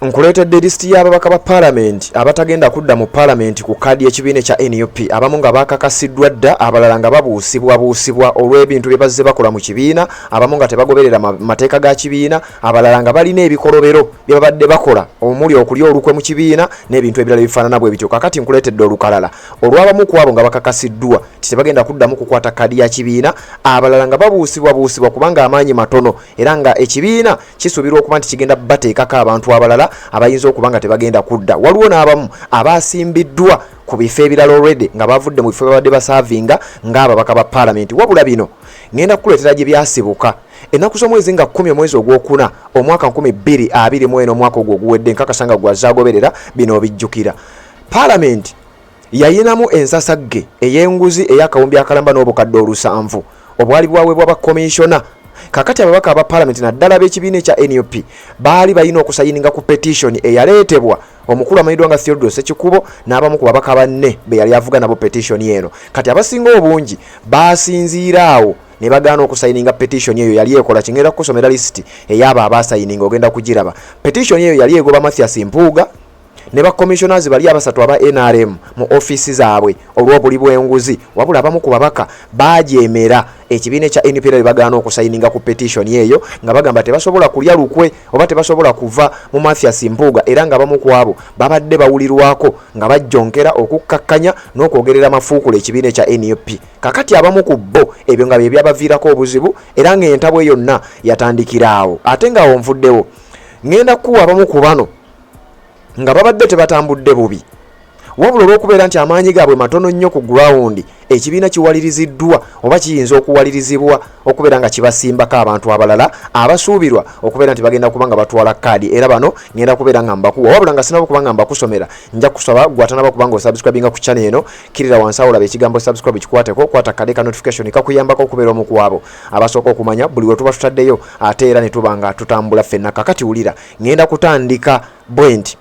nkuleetedde lisiti y'ababaka ba parliament abatagenda kudda mu parliament ku kadi y'ekibiina kya NUP abamu nga bakakasiddwa dda abalala nga babuusibwa olw'ebintu bye bazze bakola mu kibiina abamu nga tebagoberera mateeka ga kibiina abalala nga balina ebikolobero bye babadde bakola omuli okulya olukwe mu kibiina n'ebintu ebirala ebifaanana bwe bityo kakati nkuleetedde olukalala olw'abamu ku abo nga bakakasiddwa tebagenda kuddamu kukwata kadi ya kibiina abalala nga babuusibwa kubanga amaanyi matono era nga ekibiina kisuubirwa okuba nti kigenda bateekako abantu abalala abayinza okuba nga tebagenda kudda waliwo n'abamu abasimbiddwa ku bifo ebirala already nga bavudde mu bifo babadde basaavinga ng'ababaka ba parliament wabula bino ngenda kukuleetera gye byasibuka ennaku z'omwezi nga 10 omwezi ogwokuna omwaka 2024 omwaka ogwo oguwedde nkakasanga gwazaagoberera bino obijjukira parliament yayinamu ensasagge ey'enguzi ey'akawumbi akalamba n'obukadde 700 obwali bwaweebwa bakomishona kakati ababaka aba parliament naddala b'ekibiina ekya NUP baali balina okusayininga ku petition eyaleetebwa omukulu amanyiddwa nga Theodore Sekikubo n'abamu ku babaka banne be yali avuga nabo petition eno kati abasinga obungi basinziiraawo ne bagaana okusayininga petition eyo yali ekola kingenda kusomera list ey'abo abasayininga ogenda kugiraba petition eyo yali egoba Mathias Mpuuga ne ba commissioners bali abasatu aba NRM mu office zaabwe olw'obuli bw'enguzi wabula abamu ku babaka bajeemera ekibiina kya NUP era bagaana okusayininga ku petition eyo nga bagamba tebasobola kulya lukwe oba tebasobola kuva mu Mathias Mpuuga era nga abamu ku abo babadde bawulirwako nga bajjonkera okukkakkanya n'okwogerera mafuukula ekibiina kya NUP kakati abamu ku bo ebyo nga bye byabaviirako obuzibu era ng'entabwe yonna yatandikira awo ate nga awo nvuddewo ngenda kuwa abamu ku bano nga babadde tebatambudde bubi wabula olw'okubeera nti amaanyi gaabwe matono nnyo ku ground ekibiina kiwaliriziddwa oba kiyinza okuwalirizibwa okubeera nga kibasimbako abantu abalala abasuubirwa okubeera nti bagenda kuba nga batwala kaadi era bano ngenda kubeera nga mbakuwa wabula nga sinaba kuba nga mbakusomera nja kusaba gwatanaba kuba nga osubscribinga ku channel eno kirira wansi awo olaba ekigambo subscribe kikwateko kwata kade ka notification kakuyambako okubeera omu ku abo abasooka okumanya buli we tuba tutaddeyo ate era ne tuba nga tutambula ffenna kakati wulira ngenda kutandika bwenti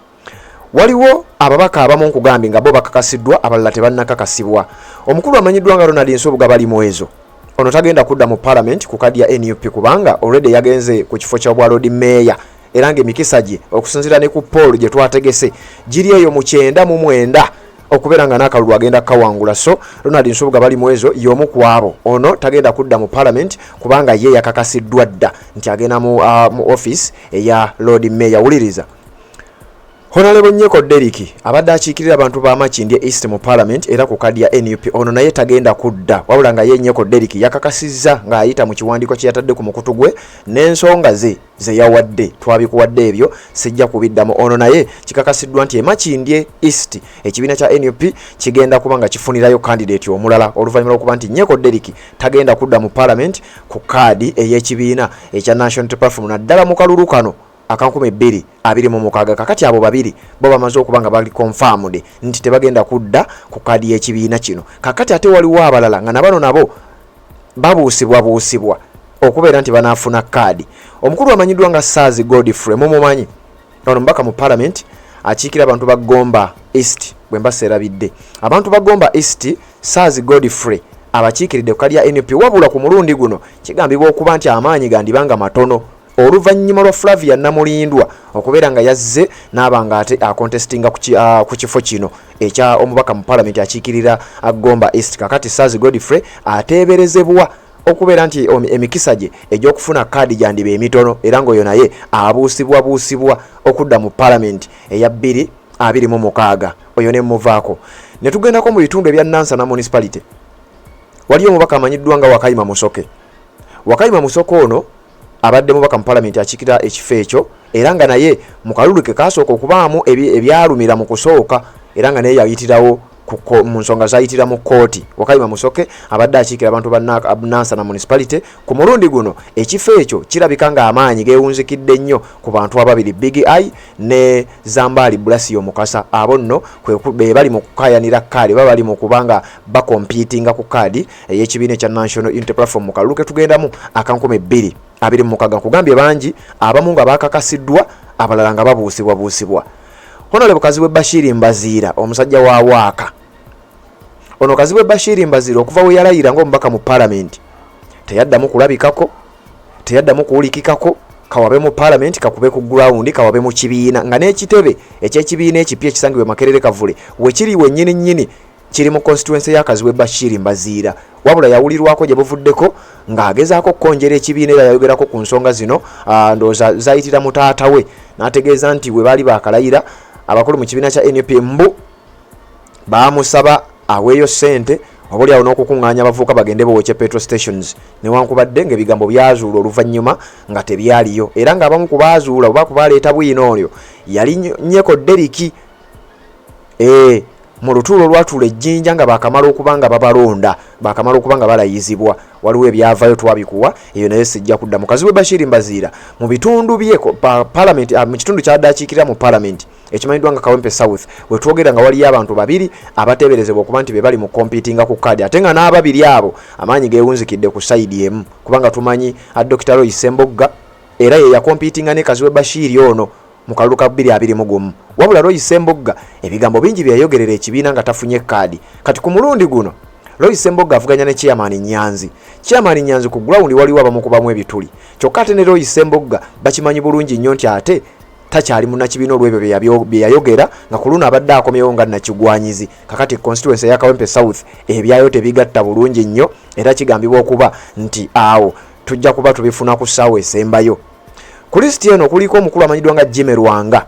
waliwo ababaka abamu nkugambye nga bo bakakasiddwa abalala tebannakakasibwa omukulu amanyiddwa nga Ronald Nsubuga bali mwezo ono tagenda kudda mu parliament ku kadi ya NUP kubanga already yagenze ku kifo kya bwa Lord Mayor era ng'emikisa gye okusinziira ne ku poll gye twategese giri eyo mu 9 okubeera nga n'akalulu agenda kawangula so Ronald Nsubuga bali mwezo y'omu ku abo ono tagenda kudda mu parliament kubanga ye yakakasiddwa dda nti agenda mu office eya Lord Mayor wuliriza Honorable Nyeko Deriki abadde akiikirira abantu ba Makindye East mu parliament era ku kadi ya NUP ono naye tagenda kudda wabula nga ye Nyeko Deriki yakakasizza ng'ayita mu kiwandiiko kye yatadde ku mukutu gwe n'ensonga ze yawadde twabikuwadde ebyo sijja kubiddamu ono naye kikakasiddwa nti Makindye East ekibiina kya NUP kigenda kuba nga kifunirayo candidate omulala oluvannyuma lw'okuba nti Nyeko Deriki tagenda kudda mu parliament ku kadi ey'ekibiina ekya National Platform naddala mu kalulu kano akankume 226 kakati abo babiri bo bamaze okuba nga bali confirmed nti tebagenda kudda ku kadi y'ekibiina kino kakati ate waliwo abalala nga nabano nabo babuusibwa okubeera nti banaafuna kadi omukulu amanyiddwa nga Saazi Godfrey mumumanyi ono mbaka mu parliament akiikira abantu ba Gomba East bwe mbaseerabidde abantu ba Gomba East Saazi Godfrey abakiikiridde ku kadi ya NUP wabula ku mulundi guno kigambibwa okuba nti amaanyi gandibanga matono oluvannyuma lwa Flavia Namulindwa okubeera nga yazze n'abanga ate akontestinga ku kifo kino ekya omubaka mu parliament akiikirira Gomba East kakati Saazi Godfrey ateeberezebwa okubeera nti emikisa gye egy'okufuna kaadi gyandiba emitono era ng'oyo naye abuusibwa okudda mu parliament eya 2026 oyo ne muvaako ne tugendako mu bitundu ebya Nansana municipality waliyo omubaka amanyiddwa nga Wakayima Musoke Wakayima Musoke ono abadde mubaka mu parliament akikira ekifo ekyo era nga naye mu kalulu ke kasooka okubaamu ebyalumira mu kusooka era nga naye yayitirawo mu nsonga zayitira mu kooti Wakayima Musoke abadde akiikira abantu ba Nansana municipality ku mulundi guno ekifo ekyo kirabika nga amaanyi geewunzikidde nnyo ku bantu ababiri Big Eye ne Zambali Blasio Mukasa abo nno be bali mu kukayanira kaadi bali mu kubanga bakompitinga ku kaadi ey'ekibiina ekya National Unity Platform mu kalulu ke tugendamu akankume 226 nkugambye bangi abamu nga bakakasiddwa abalala nga babuusibwa Honorable Kazibwe Bashir Mbazira omusajja wa Waaka ono Kazibwe Bashir Mbazira okuva we yalayira ng'omubaka mu parliament teyaddamu kulabikako teyaddamu kuwulikikako kawabe mu parliament kakube ku ground kawabe mu kibiina nga n'ekitebe eky'ekibiina ekipya ekisangibwe Makerere Kavule wekiri wennyini kiri mu constituency ya Kaziwe Bashir Mbaziira wabula yawulirwako gye buvuddeko ng'agezaako okkonjera ekibiina era yayogerako ku nsonga zino ndowooza zayitira mu taata we n'ategeeza nti bwe baali bakalayira abakulu mu kibiina kya NUP mbu baamusaba aweeyo ssente obalyawo n'okukuŋŋaanya abavubuka bagende bookye petrol stations newankubadde ng'ebigambo byazuula oluvannyuma nga tebyaliyo era ng'abamu ku baazuula oba ku baaleeta bwino oyo yali Nyeko Deriki mu lutuulo olwatuula ejjinja nga bakamala okuba nga babalonda bakamala okuba nga balayizibwa waliwo ebyavayo twabikuwa eyo naye sijja kudda mu Kaziwe Bashir Mbaziira mu bitundu bye parliament mu kitundu ky'addakiikirira mu parliament ekimanyiddwa nga Kawempe South we twogera nga waliyo abantu babiri abateeberezebwa okuba nti be bali mu competinga ku kadi ate nga n'ababiri abo amaanyi geewunzikidde ku sayidi emu kubanga tumanyi Dr. Roy Sembogga era ye yakompitinga ne Kaziwe Bashir ono mu kalulu ka 2021 wabula Roy Sembogga ebigambo bingi byayogerera ekibiina nga tafunye kadi kati ku mulundi guno Roy Sembogga avuganya ne Chairman Nyanzi ku ground waliwo abamukubamu ebituli kyokka ate ne Roy Sembogga bakimanyi bulungi nnyo nti ate takyali munnakibiina olw'ebyo bye yayogera nga ku luno abadde akomyewo nga nakigwanyizi kakati constituency ya Kawempe South ebyayo tebigatta bulungi nnyo era kigambibwa okuba nti awo tujja kuba tubifuna ku ssaawa esembayo Kristiano kuliko omukulu amanyiddwa nga Jimmy Rwanga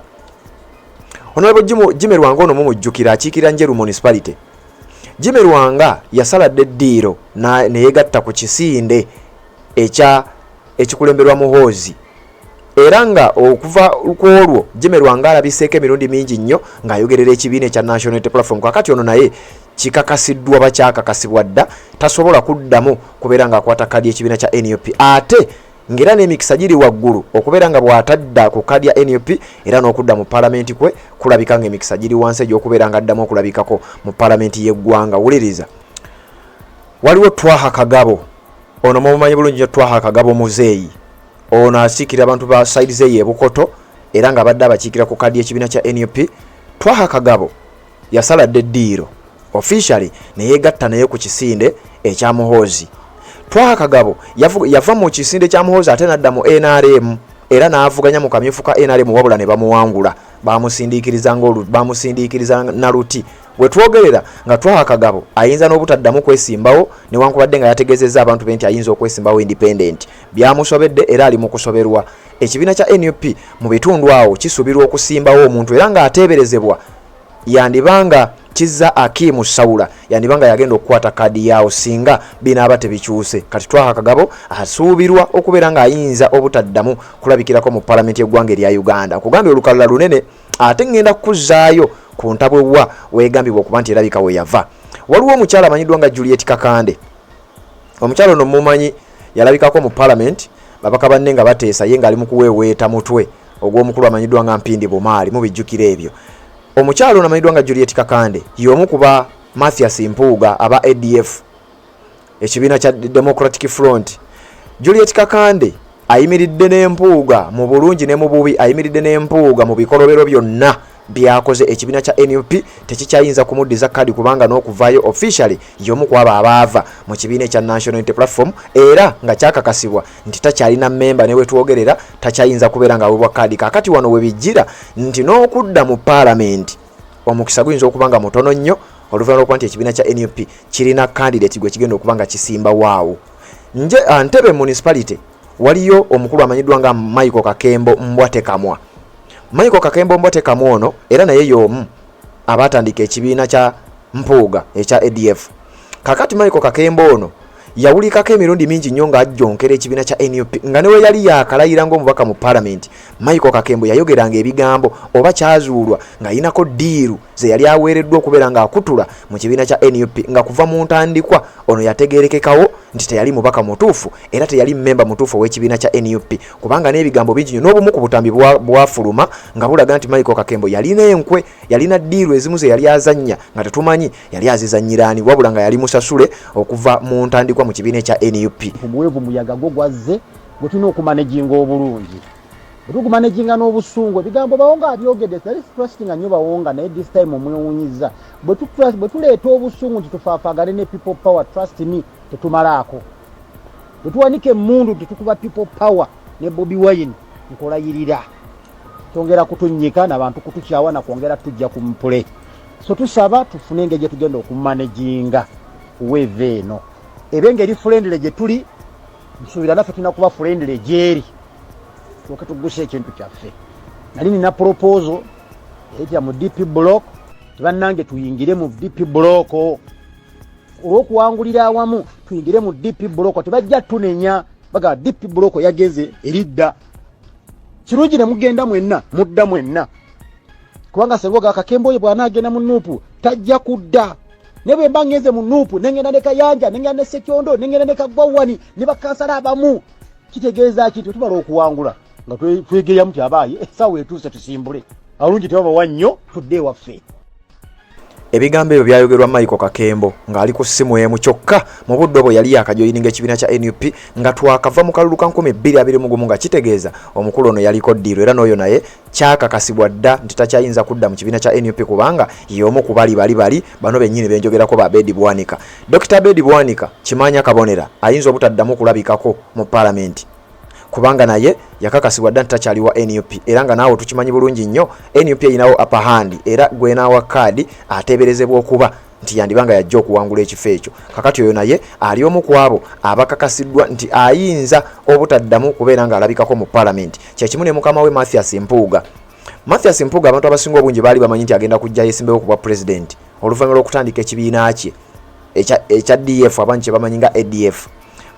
Honorable Jimmy Rwanga ono mumujjukira akiikira Njeru municipality Jimmy Rwanga yasaladde eddiiro neyegatta ku kisinde ekikulemberwa Muhoozi era nga okuva ku olwo Jimmy Rwanga alabiseeko emirundi mingi nnyo ng'ayogerera ekibiina ekya National Unity Platform kakati ono naye kikakasiddwa bakyakakasibwa dda tasobola kuddamu kubeera ng'akwata kadi ekibiina kya NUP ate ngera n'emikisa giri waggulu okubeera nga bw'atadda ku kadi ya NUP era n'okudda mu parliament kwe kulabika ng'emikisa giri wansi egy'okubeera nga addamu okulabikako mu parliament y'eggwanga wuliriza waliwo Twaha Kagabo ono mumanyi bulungi nnyo Twaha Kagabo muzeeyi ono asiikira abantu ba side ze Bukoto era nga badde abakiikira ku kadi y'ekibiina kya NUP Twaha Kagabo yasaladde eddiiro officially neyegatta naye ku kisinde ekya Muhoozi Twaha Kagabo yava mu kisinde kya Muhoozi ate nadda mu NRM era n'avuganya mu kamyufu ka NRM wabula ne bamuwangula bamusindiikiriza na luti we twogerera nga Twaha Kagabo ayinza n'obutaddamu kwesimbawo newankubadde nga yategeezezza abantu be nti ayinza okwesimbawo independent byamusobedde era ali mu kusoberwa ekibiina kya NUP mu bitundu awo kisuubirwa okusimbawo omuntu era ng'ateeberezebwa yandibanga kizza Akimu Saula yandibanga yagenda okukwata kadi yawo singa binaaba tebikyuse kati Twaha Kagabo asuubirwa okubeera ng'ayinza obutaddamu kulabikirako mu parliament y'eggwanga erya Uganda kugambye olukalala lunene ate ngenda kuzzaayo ku ntabwewa weegambibwa okuba nti erabika we yava waliwo omukyala amanyiddwa nga Juliet Kakande omukyala ono mumanyi yalabikako mu parliament babaka banne nga bateesa ye ng'ali mu kuweeweeta mutwe ogw'omukulu amanyiddwa nga Mpindi Bumaali mubijjukira ebyo omukyalo namanyiddwa nga Juliet Kakande y'omu kuba Mathias Mpuuga aba ADF ekibiina kya Democratic Front Juliet Kakande ayimiridde n'Empuuga mu bulungi ne mu bubi ayimiridde n'Empuuga mu bikolobero byonna byakoze ekibiina kya NUP tekikyayinza kumuddiza kadi kubanga n'okuvaayo officially y'omu kwaba abaava mu kibiina ekya National Unity Platform era nga kyakakasibwa nti takyalina memba ne wetwogerera takyayinza kubeera ng'aweebwa kadi kakati wano we bijjira nti n'okudda mu parliament omukisa guyinza okuba nga mutono nnyo oluvannyuma lw'okuba nti ekibiina kya NUP kirina candidate gwe kigenda okuba nga kisimba waawo Ntebe municipality waliyo omukulu amanyiddwa nga Michael Kakembo Mbwatekamwa Michael Kakembo Mbwatekamwa ono era naye y'omu abatandika ekibiina kya Mpuuga ekya ADF kakati Michael Kakembo ono yawulikako emirundi mingi nnyo ng'ajjonkera ekibiina kya NUP nga newe yali yakalayira ng'omubaka mu parliament Michael Kakembo yayogeranga ebigambo oba kyazuulwa ng'ayinako ddiiru ze yali aweereddwa okubeera ng'akutula mu kibiina kya NUP nga kuva mu ntandikwa ono yategeerekekawo nti teyali mubaka mutuufu era teyali mmemba mutuufu ow'ekibiina kya NUP kubanga n'ebigambo bingi nnyo n'obumu ku butambi bwafuluma nga bulaga nti Michael Kakembo yalina enkwe yalina ddiiru ezimu ze yali azannya nga tetumanyi yali azizanyiraani wabula nga yali musasule okuva mu ntandikwa mu kibiina kya NUP obuweevu muyaga gwo gwazze gwe tulina okumanejinga obulungi tukumanejinga n'obusungu ebigambo bawonga abyogedde tali trustinga nnyo bawonga naye this time omwewunyiza bwe tuleeta obusungu nti tufaafagane ne people power trust me tetumalaako bwe tuwanike emmundu tetukuba people power ne Bobi Wine nkolayirira tongera kutunnyika n'abantu kutukyawa na kwongera tujja ku mpule so tusaba tufune engeri gye tugenda okumanaginga weeve eno ebe engeri friendly gye tuli nsuubira naffe tulina kuba friendly gyeri tuke tugguse ekintu kyaffe nali nina proposal eyitira mu DP block tebannange tuyingire mu DP block olw'okuwangulira awamu tuyingire mu DP block tebajja tunenya baga DP block yageze eridda kirungi ne mugenda mwenna mudda mwenna kubanga sengoga akakembo ye bw'anaagenda mu nuupu tajja kudda ne bwe mba ngeze mu nuupu nengenda ne Kayanja nengenda ne Sekyondo nengenda ne Kagwawani ne bakansala abamu kitegeeza ki tumala okuwangula nga twegeya muti abaaye essaawa etuuse tusimbule alungi tebaba wannyo tudde waffe. Ebigambo ebyo byayogerwa Michael Kakembo ng'ali ku ssimu emu kyokka mu budde obwo yali akajoyininga ekibiina kya NUP nga twakava mu kalulu ka 2021 nga kitegeeza omukulu ono yaliko ddiiro era n'oyo naye kyakakasibwa dda nti takyayinza kudda mu kibiina kya NUP kubanga y'omu ku bali bano bennyini benjogerako ba Bedi Bwanika. Dr. Bedi Bwanika Kimanya Kabonera ayinza obutaddamu kulabikako mu Parliament kubanga naye yakakasibwa dda takyali wa NUP era nga naawe tukimanyi bulungi nnyo NUP erinawo upper hand era gwenaawa kaadi ateeberezebwa okuba nti yandibanga yajja okuwangula ekifo ekyo kakati oyo naye ali omu ku abo abakakasiddwa nti ayinza obutaddamu kubeera nga alabikako mu Parliament kyekimu ne mukama we Mathias Mpuuga abantu abasinga obungi baali bamanyi nti agenda kujja yesimbewo ku bwa president oluvannyuma lw'okutandika ekibiina kye ekya DF abangi kye bamanyi nga ADF.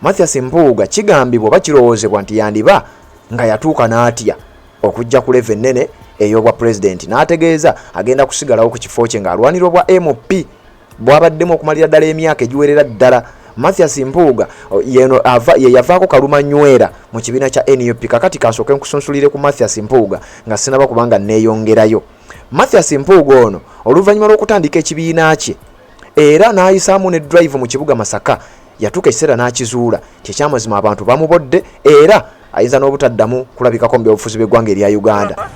Mathias Mpuuga kigambibwa bakirowoozebwa nti yandiba nga yatuuka n'atya okujja ku level ennene ey'obwa president n'ategeeza agenda kusigalawo ku kifo kye ng'alwanira obwa MP bw'abaddemu okumalira ddala emyaka egiwerera ddala. Mathias Mpuuga yeno ye yavaako kalumanywera mu kibiina kya NUP kakati kansooke nkusunsulire ku Mathias Mpuuga nga sinaba kubanga neeyongerayo. Mathias Mpuuga ono oluvannyuma lw'okutandika ekibiina kye era n'ayisaamu ne drive mu kibuga Masaka yatuuka ekiseera n'akizuula kyekyamazima abantu bamubodde era ayinza n'obutaddamu kulabikako mu byobufuzi bw'eggwanga erya Uganda.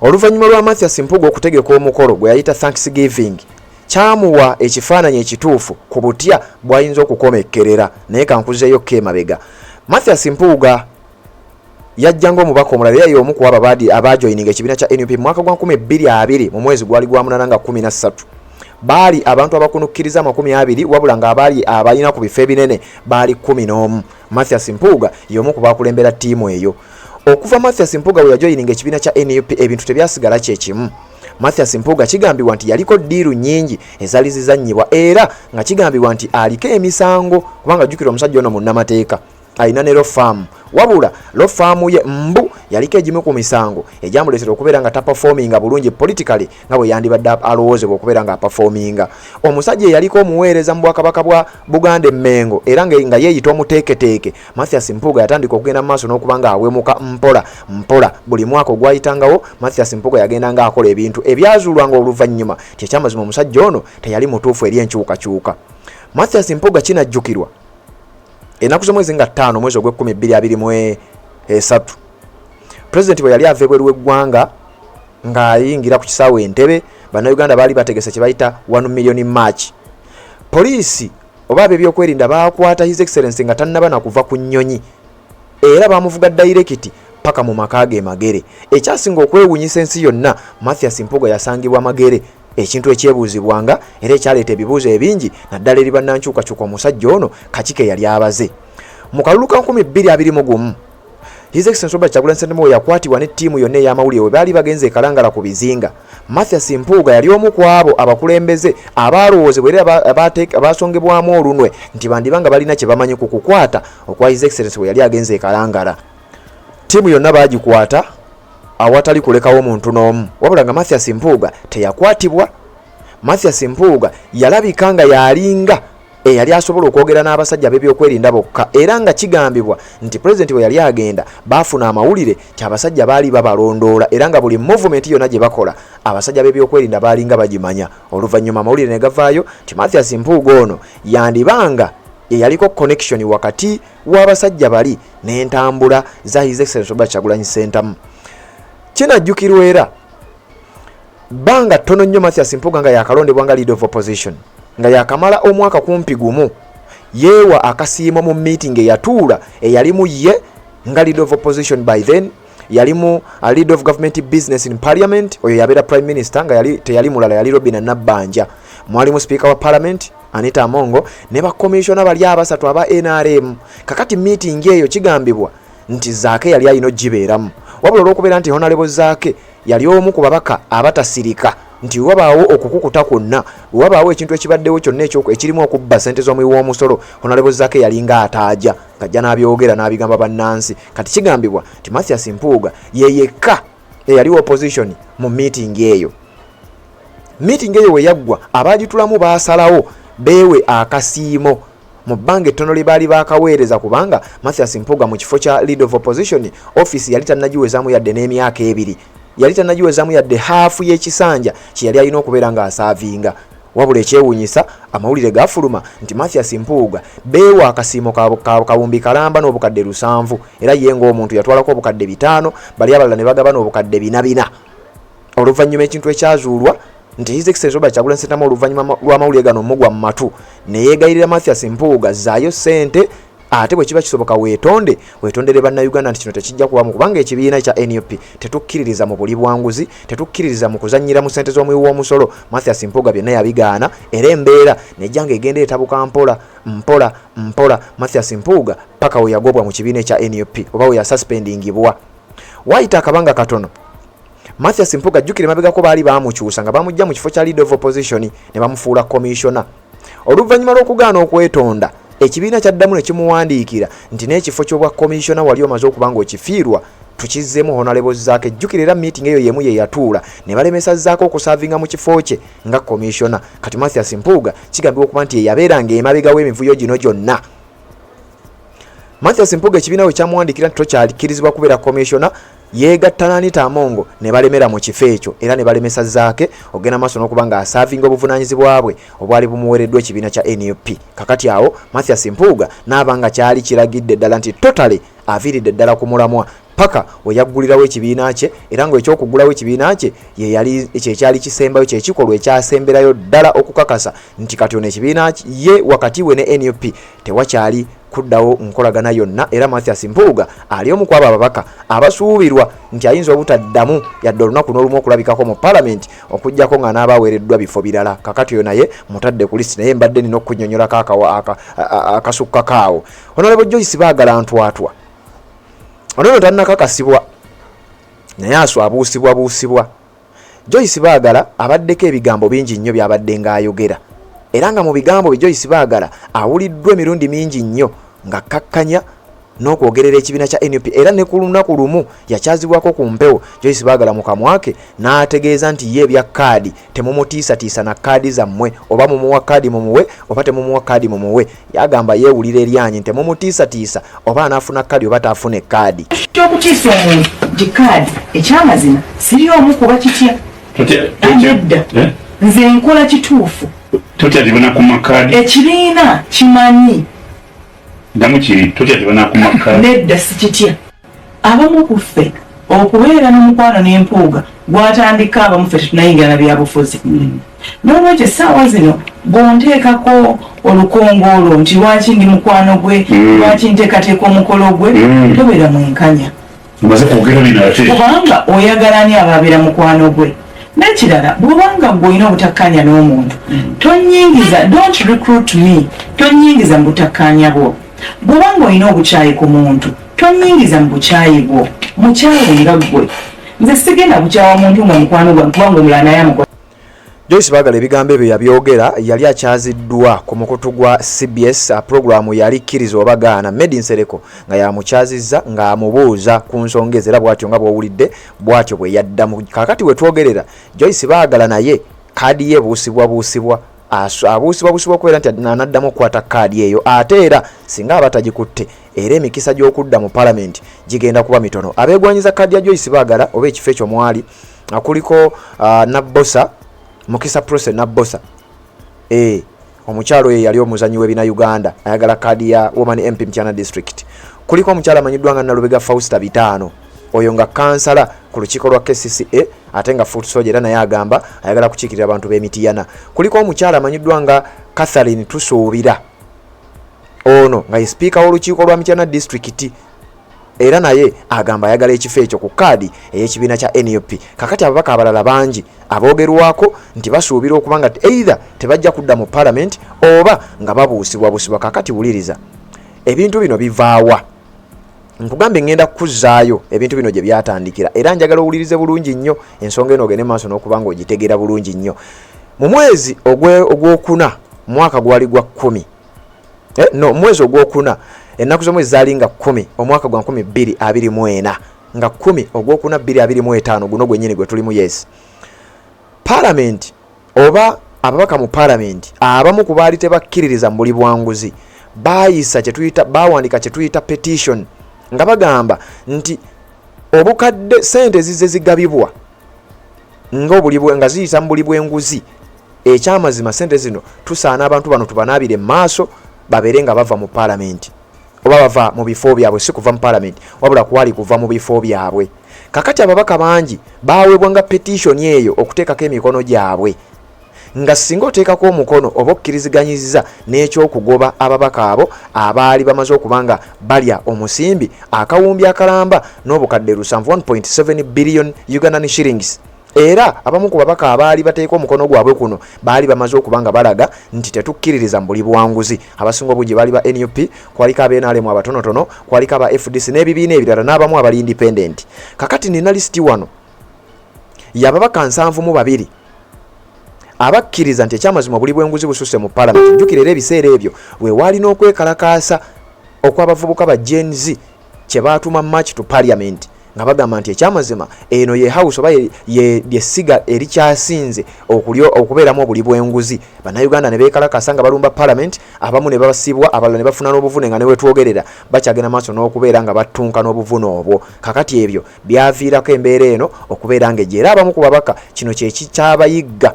Oluvannyuma lwa Mathias Mpuuga okutegeka omukolo gwe yayita Thanksgiving kyamuwa ekifaananyi ekituufu ku butya bw'ayinza okukomekkerera naye kankuzeeyo kemabega. Mathias Mpuuga yajjanga omubaka omulala era y'omu ku abo abajoyininga ekibiina kya NUP mu mwaka gwa 2020 mu mwezi gwali gwa munana nga 13 baali abantu abakunukkiriza 20 wabula nga abaali abalina ku bifo ebinene baali 11. Mathias Mpuuga y'omu ku bakulembera ttiimu eyo. Okuva Mathias Mpuuga we yajoyininga ekibiina kya NUP ebintu tebyasigala kyekimu. Mathias Mpuuga kigambibwa nti yaliko ddiiru nnyingi ezaali zizannyibwa era nga kigambibwa nti aliko emisango kubanga jjukira omusajja ono munnamateeka alina ne lofaamu wabula lofaamu ye mbu yaliko egimu ku misango egyamuleetera okubeera nga taperforminga bulungi politically nga bwe yandibadde alowoozebwa okubeera nga aperforminga. Omusajja yaliko omuweereza mu bwakabaka bwa Buganda Emmengo era nga yeeyita omuteeketeeke. Mathias Mpuuga yatandika okugenda mu maaso n'okuba nga awemuka mpola buli mwaka ogwayitangawo Mathias Mpuuga yagenda nga akola ebintu ebyazuulwanga oluvannyuma kyekyamazima omusajja ono teyali mutuufu eri enkyukakyuka. Mathias Mpuuga kinajjukirwa ennaku z'omwezi nga 5 mwezi ogw'10/2023 President bwe yali ava ebweru w'eggwanga ng'ayingira ku kisaawe Entebbe bannayuganda baali bategese kye bayita 1 million march. Poliisi oba ab'ebyokwerinda baakwata His Excellency nga tannaba na kuva ku nnyonyi era baamuvuga direct paka mu maka ge Magere. Ekyasinga okwewuunyisa ensi yonna Mathias Mpuuga yasangibwa Magere ekintu ekyebuuzibwanga era ekyaleeta ebibuuzo ebingi naddala eri bannankyukakyuka omusajja ono kakike yali abaze. Mu kalulu ka 2021 His Excellency Robert Kyagulanyi Ssentamu yakwatibwa n'ettiimu yonna ey'amawulire we baali bagenze ekalangala ku bizinga. Mathias Mpuuga yali omu ku abo abakulembeze abaalowoozebwa era abaasongebwamu olunwe nti bandibanga balina kye bamanyi ku kukwata okwa His Excellency we yali agenze ekalangala. Ttiimu yonna baagikwata awatali kulekawo muntu n'omu wabula nga Mathias Mpuuga teyakwatibwa. Mathias Mpuuga yalabika nga yalinga eyali asobola okwogera n'abasajja b'ebyokwerinda bokka era nga kigambibwa nti President we yali agenda baafuna amawulire ti abasajja baali babalondoola era nga buli movement yonna gye bakola abasajja b'ebyokwerinda baalinga bagimanya. Oluvannyuma amawulire ne gavaayo ti Mathias Mpuuga ono yandibanga eyaliko connection wakati w'abasajja bali n'entambula za His Excellency Robert Kyagulanyi Ssentamu. Kinajjukirwa era banga tono nnyo Mathias Mpuuga nga yakalondebwa nga leader of opposition nga yakamala omwaka kumpi gumu yeewa akasiimo mu meeting eyatuula eyalimu ye nga leader of opposition by then yalimu a leader of government business in parliament oyo yabeera prime minister nga teyali mulala yali Robinah Nabbanja mwalimu speaker wa parliament Anita Amongo ne ba commissioner bali abasatu aba NRM kakati meeting eyo kigambibwa nti Zaake yali ayino gibeeramu wabula olw'okubeera nti honorable Zaake yali omu ku babaka abatasirika nti wabaawo okukukuta kwonna wabaawo ekintu ekibaddewo kyonna ekirimu okubba ssente z'omuwi w'omusolo honorable Zaake yalinga ataaja ng'ajja n'abyogera n'abigamba bannansi kati kigambibwa nti Mathias Mpuuga ye yekka eyali opposition mu meeting eyo we yaggwa abaagitulamu baasalawo beewe akasiimo mu bbanga ettono lye baali baakaweereza kubanga Mathias Mpuuga mu kifo kya leader of opposition office yali tannagiwezaamu yadde n'emyaka 2 yali tannagiwezaamu yadde haafu y'ekisanja kye yali alina okubeera ng'asaavinga wabula ekyewuunyisa amawulire gafuluma nti Mathias Mpuuga beewa akasiimo kawumbi kalamba n'obukadde 7 era ye ng'omuntu yatwalako obukadde 5 bali abalala ne bagabana obukadde 4 oluvannyuma ekintu ekyazuulwa nti His Excellency Robert Kyagulanyi Ssentamu oluvannyuma lw'amawulire gano omugwa mu matu ne yeegayirira Mathias Mpuuga zaayo ssente ate bwe kiba kisoboka weetondere bannayuganda nti kino tekijja kubamu kubanga ekibiina kya NUP tetukkiririza mu buli bwanguzi tetukkiririza mu kuzannyira mu ssente z'omuwi w'omusolo Mathias Mpuuga byonna yabigaana era embeera nejja ng'egenda etabuka mpola Mathias Mpuuga paka we yagobwa mu kibiina kya NUP oba we yasuspendingibwa waayita akabanga katono Mathias Mpuuga jjukire mabegako baali baamukyusa nga bamujja mu kifo kya leader of opposition ne bamufuula commissioner oluvannyuma lw'okugaana okwetonda ekibiina kyaddamu ne kimuwandiikira nti n'ekifo ky'obwa commissioner wali omaze okuba ng'okifiirwa tukizzeemu honorable Zaake jjukire era meeting eyo yemu ye yatuula ne balemesa Zaake okusaavinga mu kifo kye nga commissioner kati Mathias Mpuuga kigambibwa okuba nti ye yabeeranga emabega w'emivuyo gino gyonna Mathias Mpuuga ekibiina we kyamuwandiikira nti tokyalikirizibwa kubeera commissioner yeegatta n'Anita Amongo ne balemera mu kifo ekyo era ne balemesa Zaake ogenda maaso n'okuba ng'asaavinga obuvunaanyizibwa bwe obwali bumuweereddwa ekibiina kya NUP kakati awo Mathias Mpuuga n'abanga kyali kiragidde ddala nti totally aviiridde ddala ku mulamwa paka we yaggulirawo ekibiina kye era ng'ekyokuggulawo ekibiina kye kyekyali kisembayo kyekikolwa ekyasemberayo ddala okukakasa nti kati ono ekibiina ye wakati we ne NUP tewakyali kuddawo nkolagana yonna era Mathias Mpuuga ali omu kwabo ababaka abasuubirwa nti ayinza obutaddamu yadde olunaku n'olumu okulabikako mu parliament okuggyako nga n'abaweereddwa bifo birala kakati oyo naye mutadde ku listi naye mbadde nina okunnyonnyolako akasukka kaawo Honorable Joyce Baagala ntwatwa ono tannakakasibwa naye abuusibwa Joyce Baagala abaddeko ebigambo bingi nnyo by'abadde ng'ayogera era nga mu bigambo bye Joyce Baagala awuliddwa emirundi mingi nnyo nga kakkanya n'okwogerera ekibiina kya NUP era ne ku lunaku lumu yakyazibwako ku mpewo Joyce Baagala mu kamwa ke n'ategeeza nti ye ebya kaadi temumutiisatiisa na kaadi zammwe oba mumuwa kaadi mumuwe oba temumuwa kaadi mumuwe yagamba yeewulira eryanyi nti temumutiisatiisa oba anaafuna kaadi oba taafuna kaadi kyokutiisa omuntu gikaadi ekyamazima siri omu kuba kitya edda nze nkola kituufu totyatibona ku makaadi ekibiina kimanyi damu kiri totyatibona ku makaadi nedda sikitya abamu ku ffe okubeera n'omukwano n'empuuga gwatandika abamu ffe tetunayingira na byabufuzi n'olwekyo essaawa zino bw'onteekako olukongoolo nti lwaki ndi mukwano gwe lwaki nteekateeka omukolo gwe tobeera mwenkanya kubanga oyagala ani ababeera mukwano gwe n'ekirala bw'obanga gw'olina obutakkanya n'omuntu tonyingiza don't recruit me tonyingiza mu butakkaanya bwo bw'obanga olina obukyayi ku muntu tonyingiza mu bukyayi bwo mukyayi nga ggwe nze sigenda kukyawa muntu nga mukwano gwange kubanga omulala naye amukwano. Joyce Baagala ebigambo ebyo yabyogera yali akyaziddwa ku mukutu gwa CBS programu yali kkiriza obagaana Made in Sereko nga yamukyazizza ng'amubuuza ku nsonga ezera bw'atyo nga bw'owulidde bw'atyo bwe yaddamu kakati we twogerera Joyce Baagala naye kaadi ye buusibwa okubeera nti anaddamu okukwata kaadi eyo ate era singa aba tagikutte era emikisa gy'okudda mu palamenti gigenda kuba mitono abeegwanyiza kaadi ya Joyce Baagala oba ekifo ekyo mwali kuliko Nabbosa Mukisa Prose Nabbosa omukyalo ye yali omuzanyi w'ebina Uganda ayagala kaadi ya Woman MP Mtyana District kuliko omukyala amanyiddwa nga Nalubega Fausta Bitano oyo nga kansala ku lukiiko lwa KCCA ate nga foot soldier era naye agamba ayagala kukiikirira abantu b'Emityana. Kuliko omukyala amanyiddwa nga Catherine Tusuubira, ono nga ye speaker w'olukiiko lwa Mityana district era naye agamba ayagala ekifo ekyo ku kaadi ey'ekibiina kya NUP. Kakati ababaka abalala bangi aboogerwako nti basuubira okuba nga either tebajja kudda mu parliament oba nga babuusibwa. Kakati wuliriza ebintu bino bivaawa. Nkugambe ngenda kukuzaayo ebintu bino gye byatandikira era njagala owulirize bulungi nnyo ensonga eno ogende maaso n'okuba nga ogitegeera bulungi nnyo. Mu mwezi ogwokuna mwaka gwali gwa 10 mwezi ogwokuna ennaku z'omwezi zaali nga 10 omwaka gwa 2024 nga 10 ogwokuna 2025 guno gwennyini gwe tulimu. Yes, parliament oba ababaka mu parliament abamu ku baali tebakkiririza mu buli bwanguzi baawandika kye tuyita petition nga bagamba nti obukadde sente zize zigabibwa nga ziyita mu buli bw'enguzi, ekyamazima sente zino tusaana abantu bano tubanaabire maaso babeere nga bava mu parliament oba bava mu bifo byabwe, si kuva mu parliament wabula kwali kuva mu bifo byabwe. Kakati ababaka bangi baweebwa nga petition eyo okuteekako emikono gyabwe nga singa oteekako omukono oba okkiriziganyiza n'ekyokugoba ababaka abo abaali bamaze okuba nga balya omusimbi akawumbi akalamba n'obukadde 1.7 billion Ugandan shillings. Era abamu ku babaka abaali bateeka omukono gwabwe kuno baali bamaze okuba nga balaga nti tetukkiririza mu buli bwanguzi. Abasinga obungi baali ba NUP, kwaliko ab'NRM abatonotono, kwaliko aba FDC n'ebibiina ebirala n'abamu abali independent. Kakati nina lisiti wano y'ababaka 72 abakkiriza nti ekyamazima buli bw'enguzi bususse mu parliament. Jjukira era ebiseera ebyo we walina okwekalakaasa okw'abavubuka ba Gen Z kye baatuma march to parliament nga bagamba nti ekyamazima eno ye house oba yessiga erikyasinze okubeeramu obuli bw'enguzi. Bannayuganda ne beekalakaasa nga balumba parliament, abamu ne babasibwa, abalala ne bafuna n'obuvune nga ne wetwogerera bakyagenda maaso n'okubeera nga battunka n'obuvune obwo. Kakati ebyo byaviirako embeera eno okubeera nga ejja era abamu ku babaka kino kyekikyabayigga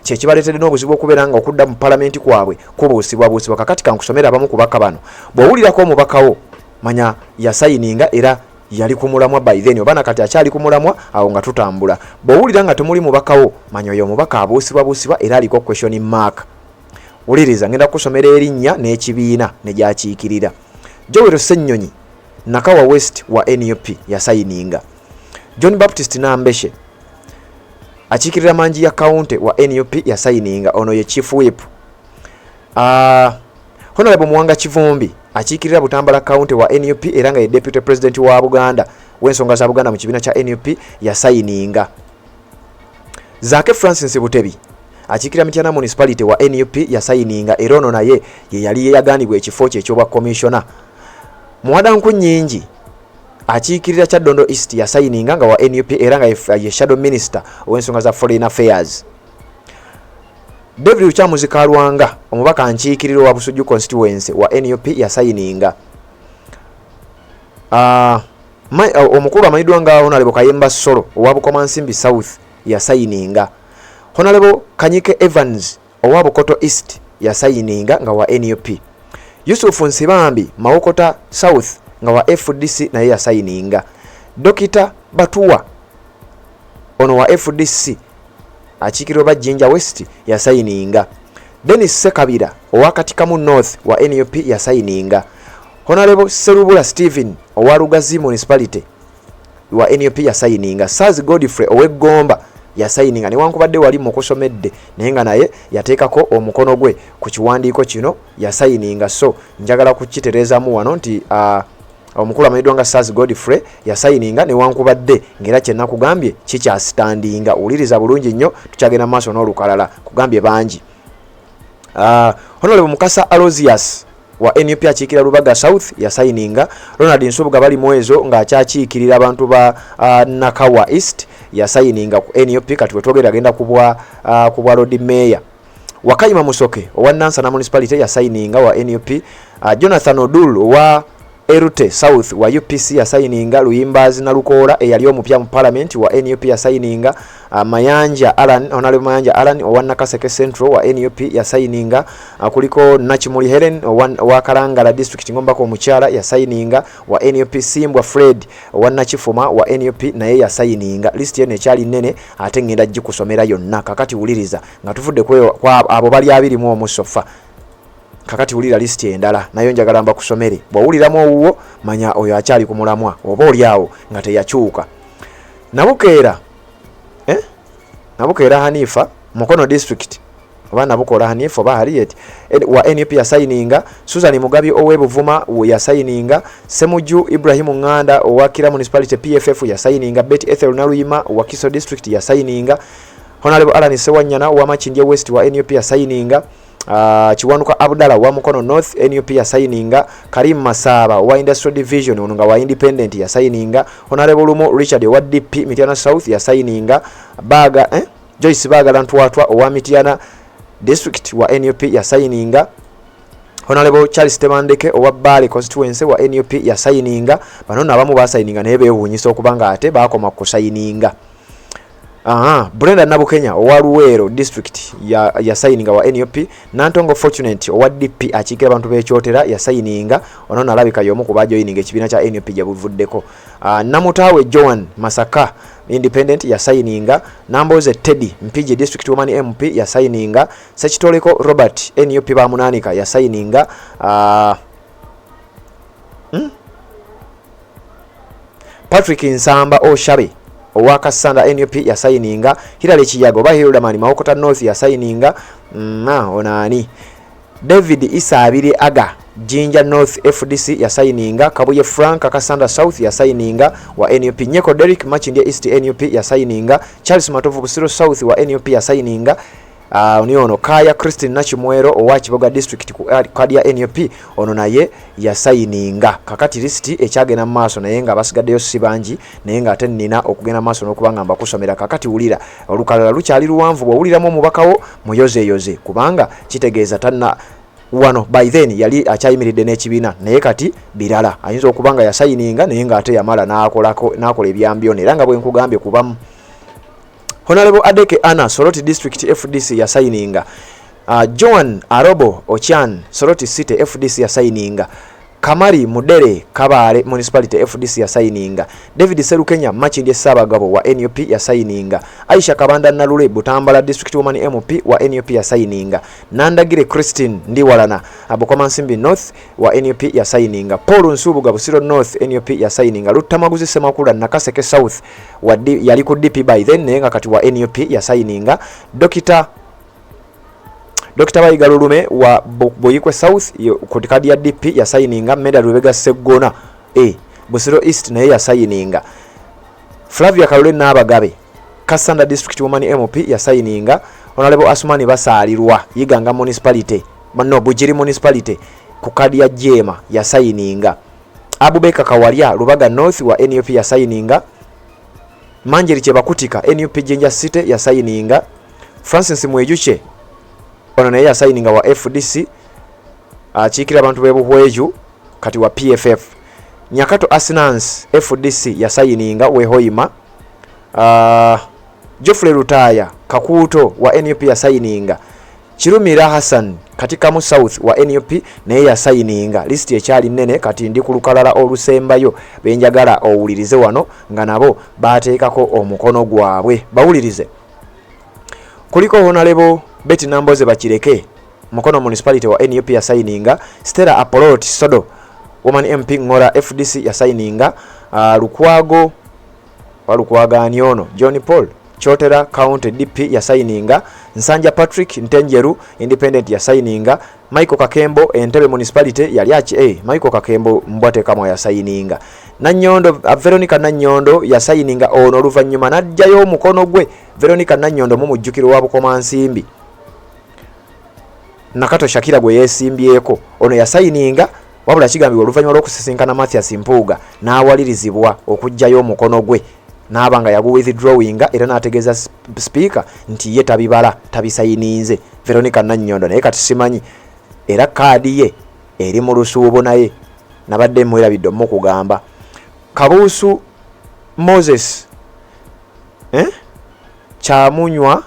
kyekibaleetedde n'obuzibu okubeera nga okudda mu parliament kwabwe kubuusibwa. Kakati kankusomera abamu ku baka bano. Bw'owulirako omubakawo manya yasayininga era yali kumulamwa by then oba nakati akyali kumulamwa awo nga tutambula. Bw'owulira nga temuli mubakawo manya oyo omubaka abuusibwa era aliko question mark. Wuliriza ngenda kusomera erinnya n'ekibiina ne gyakiikirira. Joel Ssennyonyi Nakawa West wa NUP yasayininga. John Baptist Nambeshe akiikirira manji ya county wa NUP yasayininga, ono ye chief whip. Honorable Muwanga Kivumbi akiikirira Butambala county wa NUP era nga ye deputy president wa Buganda w'ensonga za Buganda mu kibiina kya NUP yasayininga. Zaake Francis Butebi akiikirira Mityana municipality wa NUP yasayininga era ono naye ye yali yeyaganibwa ekifo kye eky'obwa commissioner. Muwadanku Nnyingi akiikirira Kyaddondo East yasayininga nga wa NUP era nga ye shadow minister ow'ensonga za foreign affairs. David Kyamuzi Kalwanga omubaka ankiikirira wa Busujju constituency wa NUP yasayininga. Omukulu amanyiddwa nga Honorable Kayemba Solo owa Bukomansimbi South yasayininga. Honorable Kanyike Evans owa Bukoto East yasayininga nga wa NUP. Yusuf Nsibambi Mawokota South nga wa FDC naye yasayininga. Dokita Batuwa ono wa FDC akiikirira Bajjinja West yasayininga. Dennis Sekabira owa Katikamu North wa NUP yasayininga. Honorable Serubula Stephen owa Lugazi municipality wa NUP yasayininga. Saz Godfrey ow'Eggomba yasayininga newankubadde wali mukusomedde naye nga naye yateekako omukono gwe ku kiwandiiko kino yasayininga. So njagala kukitereezaamu wano nti omukulu amanyiddwa nga Saz Godfrey yasayininga newankubadde ng'era kye nakugambye kikyasitandinga. Wuliriza bulungi nnyo tukyagenda maaso n'olukalala kugambye bangi. Honorable Mukasa Alozias wa NUP akiikirira Lubaga South yasayininga. Ronald Nsubuga bali mwezo ng'akyakiikirira abantu ba Nakawa East yasayininga ku NUP kati wetwogera agenda kubwa Road Mayor. Wakayima Musoke owa Nansana municipality yasayininga wa NUP. Jonathan Odul owa Erute South wa UPC yasayininga, Luyimbazi na Lukola eyali omupya mu parliament wa NUP yasayininga, Mayanja Alan Honorable Mayanja Alan owa Nakaseke Central wa NUP yasayininga, kuliko Nachimuli Helen wa Kalangala district Ngombako omukyala yasayininga, wa NUP Simbwa Fred owa Nakifuma wa NUP naye yasayininga. List yene ekyali nnene ate ngenda gikusomera yonna. Kakati wuliriza nga tuvudde kwa abo bali abiri mu omusofa. Kakati wulira list endala nayo njagala mba kusomere. Bw'owuliramu owuwo manya oyo akyali ku mulamwa oba olyawo nga teyakyuka. Nabukeera Hanifa Mukono district oba Nabukola Hanifa oba Harriet wa NUP yasayininga, Susan Mugabi ow'Ebuvuma yasayininga, Semuju Ibrahim Nganda owa Kira municipality PFF yasayininga, Betty Ethel Naruyima wa Kiso district yasayininga, Honorable Alan Sewanyana wa Makindye West wa NUP yasayininga, Chiwanuka Abdalla wa Mukono North NUP yasayininga, Karim Masaba wa Industrial Division onunga wa Independent yasayininga, Honorable Lumo Richard wa DP Mityana South yasayininga, Joyce Baga Ntwatwa wa Mityana district wa NUP yasayininga, Honorable Charles Temandeke owa Bale constituency wa NUP yasayininga. Bano nabamu basayininga naye beewuunyisa okubanga ate bakoma kusayininga. Brenda Nabukenya owa Luwero district yasayininga wa NUP, Nantongo Fortunate owa DP akiikira abantu b'ekyotera yasayininga, ono nalabika y'omu ku bajoyininga ekibiina kya NUP gye buvuddeko. Namutawe Joan Masaka Independent yasayininga, Namboze Teddy Mpigi district woman MP yasayininga, Sekitoleko Robert NUP bamunanika yasayininga, Patrick Nsamba Oshabe owa Kasanda NUP yasayininga, Hilary Kiyago oba Hildamani Mawokota North yasayininga, onani David Isabiri Aga Jinja North FDC yasayininga, Kabuye Frank Kasanda South yasayininga wa NUP, Nyeko Derek Makindye East NUP yasayininga, Charles Matovu Busiro South wa NUP yasayininga, Uniono Kaya Christine Nachimwero owa Kiboga district ku kadi ya NUP ono naye yasayininga. Kakati list ekyagenda maaso naye nga basigaddeyo sibanji naye nga ate nina okugenda maaso n'okubanga mba kusomera. Kakati wulira olukalala lukyali luwanvu, bw'owuliramu omubakawo muyozeyoze kubanga kitegeeza tanna wano by then yali akyayimiridde n'ekibiina naye kati birala ayinza okubanga yasayininga naye nga ate yamala n'akola ebyambyo era nga bwe nkugambye kubamu. Honorable Adeke Anna Soroti district FDC yasayininga, Joan Arobo Ochan Soroti City FDC yasayininga, Kamari Mudere Kabale municipality FDC yasayininga, David Serukenya Makindye Sabagabo wa NUP yasayininga, Aisha Kabanda Nalule Butambala district woman MP wa NUP yasayininga, Nandagire Christine Ndiwalana Abukoma Nsimbi North wa NUP yasayininga, Paul Nsubuga Busiro North NUP yasayininga, Lutamaguzi Semakula Nakaseke South yali ku DP by then naye nga kati wa NUP yasayininga, Dr. Bayigalulume wa Boyikwe South ku kadi ya DP yasayininga, Meda Rubega Segona Busiro East naye yasayininga, Flavia Kalule Nabagabe Kasanda district woman MP yasayininga, Honorable Asmani Basalirwa Yiganga municipality Bujiri municipality ku kadi ya Jema yasayininga, Abubeka Kawalya Lubaga North wa NUP yasayininga, Manjeri Chebakutika NUP Jinja City yasayininga, Francis Mwejuche ono naye yasayininga wa FDC akiikira abantu b'ebuhweju kati wa PFF, Nyakato Asinance FDC yasayininga Wehoima, Geoffrey Lutaya Kakuto wa NUP yasayininga, Kirumira Hassan katika mu South wa NUP naye yasayininga. List ekyali nnene kati ndi ku lukalala olusembayo benjagala owulirize wano nga nabo bateekako omukono gwabwe bawulirize. Kuliko Honorable Betty Namboze Bakireke Mukono municipality wa NUP yasayininga, Stella Apollo Sodo woman MP Ngora FDC yasayininga, Lukwaga Aniono John Paul Chotera County DP yasayininga, Nsanja Patrick Ntenjeru Independent yasayininga, Michael Kakembo Entebbe municipality yali Michael Kakembo Mbwate kama yasayininga, Nanyondo Veronica Nanyondo yasayininga ono oluvannyuma najjayo omukono gwe. Veronica Nanyondo mumujjukiro wa Bukoma Nsimbi, Nakato Shakira gwe yesimbyeko ono yasayininga, wabula kigambibwa oluvannyuma lw'okusisinkana Mathias Mpuuga n'awalirizibwa okujjayo omukono gwe n'abanga yagu withdrawinga era n'ategeeza speaker nti ye tabibala tabisayininze Veronica Nanyondo naye kati simanyi era kaadi ye eri mu lusuubo naye nabadde mwelabidde mukugamba Kabuusu Moses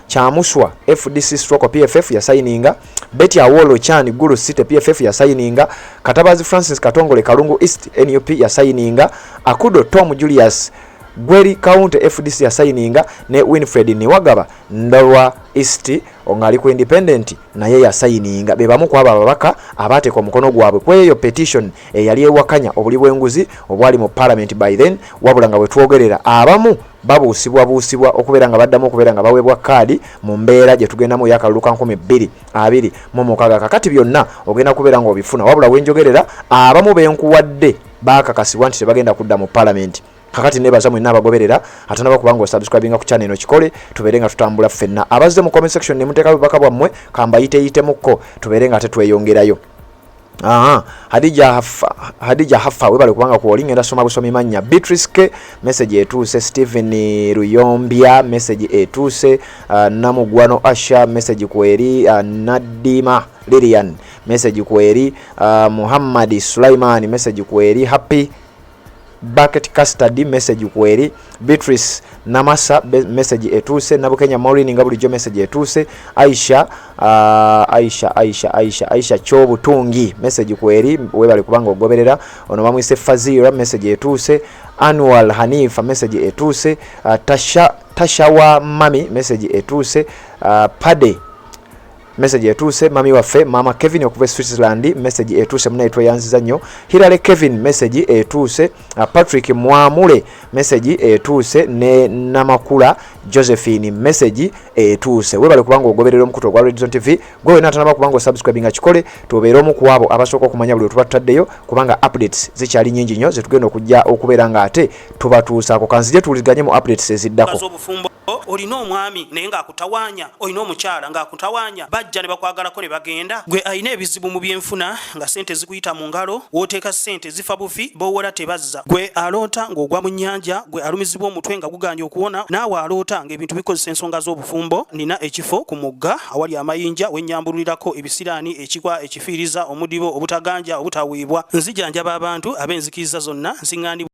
Kyamuswa FDC stroke PFF ya signinga Betty Awolo Chan Guru City PFF ya signinga Katabazi Francis Katongole Kalungu East NUP ya signinga Akudo Tom Julius Gweri County FDC ya signinga ne Winfred Niwagaba Ndalwa East ongali ku independent naye ya signinga bebamu kwa babaka abate kwa mukono gwabwe kweyo petition yali ewakanya obuli bwenguzi obwali mu parliament by then wabulanga bwetwogerera abamu babuusibwa okubeera nga baddamu okubeera nga baweebwa kaadi mu mbeera gye tugenda mu yakaluluka 2026 kakati byonna ogenda kubeera nga obifuna wabula wenjogerera abamu benkuwadde bakakasibwa nti tebagenda kudda mu parliament kakati nebaza mwenna abagoberera ate nabakubanga subscribinga ku channel eno kikole tubeere nga tutambula ffenna abazze mu comment section ne muteeka bubaka bwammwe kamba yite mukko tubeere nga ate tweyongerayo. Hadija Hafa webale kubanga ku olinga ndasoma busomi manya Beatrice K message etuse Stephen Ruyombia message etuse Namugwano Asha message kweri Nadima Lilian message kweri Muhammad Sulaiman message kweri Happy Bucket Custody message kweri Beatrice Namasa message etuse Nabukenya Maureen ngabulijo message etuse Aisha Chobutungi message kweri webale kubanga ogoberera ono bamwise Fazira message etuse Annual Hanifa message etuse Tashawa Mami message etuse Pade message etuse mami waffe mama Kevin okuva Switzerland message etuse munaitwa yanziza nnyo Hilary Kevin message etuse Patrick Mwamule message etuse ne Namakula Josephine message etuse webale kubanga ogoberera omukuto gwa Radio TV gwe natanaba kubanga subscribinga kikole tubeera omu kwabo abasooka okumanya buli tubataddeyo kubanga updates zikyali nyingi nnyo zetugenda okujja okubeera nga ate tubatuusaako kanzije tuliganye mu updates eziddako olina omwami naye ng'akutawanya olina omukyala ng'akutawanya bajja ne bakwagalako ne bagenda gwe alina ebizibu mu byenfuna nga sente zikuyita mu ngalo wooteeka sente zifa bufi bowera tebazza gwe aloota ng'ogwa mu nnyanja gwe alumizibwa omutwe nga guganja okuwona naawe aloota ng'ebintu bikozesa ensonga z'obufumbo nina ekifo ku mugga awali amayinja wennyambululirako ebisiraani ekikwa ekifiiriza omudibo obutaganja obutaweebwa nzijanjaba abantu ab'enzikiriza zonna nsiŋŋaanibwa